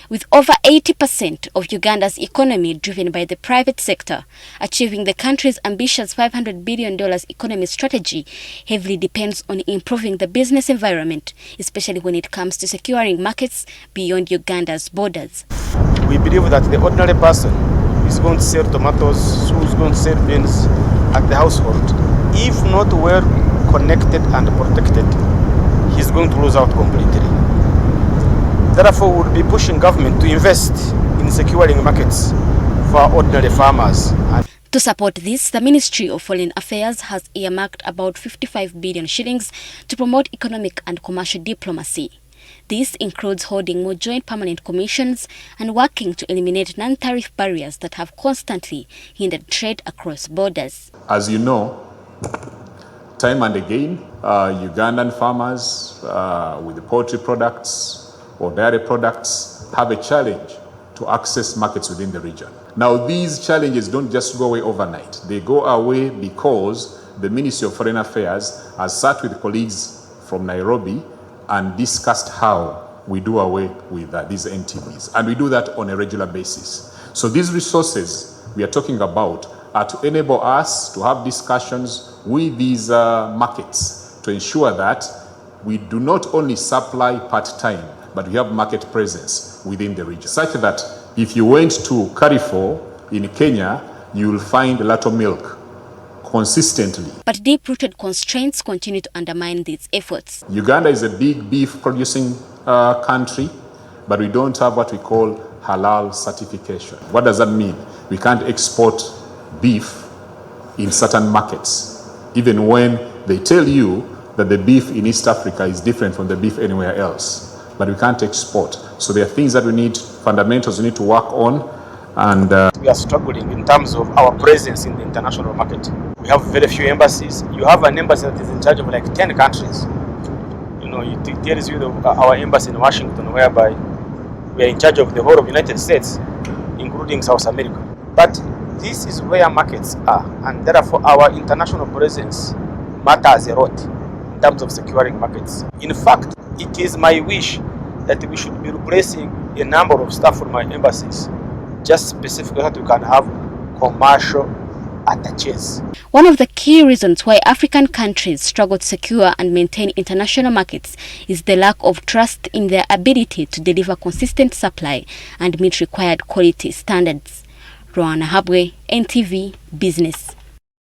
with over 80% of Uganda's economy driven by the private sector. Achieving the country's ambitious $500 billion economy strategy heavily depends on improving the business environment, especially when it comes to securing markets beyond Uganda's borders. We believe that the ordinary person is going to sell tomatoes, who's going to sell beans at the household. If not well connected and protected, he's going to lose out completely. Therefore, we'll be pushing government to invest in securing markets for ordinary farmers. To support this, the Ministry of Foreign Affairs has earmarked about 55 billion shillings to promote economic and commercial diplomacy. This includes holding more joint permanent commissions and working to eliminate non-tariff barriers that have constantly hindered trade across borders. As you know, time and again, Ugandan farmers with the poultry products or dairy products have a challenge to access markets within the region. Now, these challenges don't just go away overnight. They go away because the Ministry of Foreign Affairs has sat with colleagues from Nairobi and discussed how we do away with these NTBs. And we do that on a regular basis. So these resources we are talking about are to enable us to have discussions with these markets to ensure that we do not only supply part-time, but we have market presence within the region, such that if you went to Carrefour in Kenya, you will find Lato milk consistently. But deep-rooted constraints continue to undermine these efforts. Uganda is a big beef producing country, but we don't have what we call halal certification. What does that mean? We can't export beef in certain markets, even when they tell you that the beef in East Africa is different from the beef anywhere else. But we can't export. So there are things that we need, fundamentals we need to work on. And we are struggling in terms of our presence in the international market. We have very few embassies. You have an embassy that is in charge of like 10 countries. You know, it tells you our embassy in Washington, whereby we are in charge of the whole of the United States, including South America. But this is where markets are, and therefore our international presence matters a lot in terms of securing markets. In fact, it is my wish that we should be replacing a number of staff from our embassies, just specifically that we can have commercial attaches. One of the key reasons why African countries struggle to secure and maintain international markets is the lack of trust in their ability to deliver consistent supply and meet required quality standards. Ronah Nahabwe, NTV Business.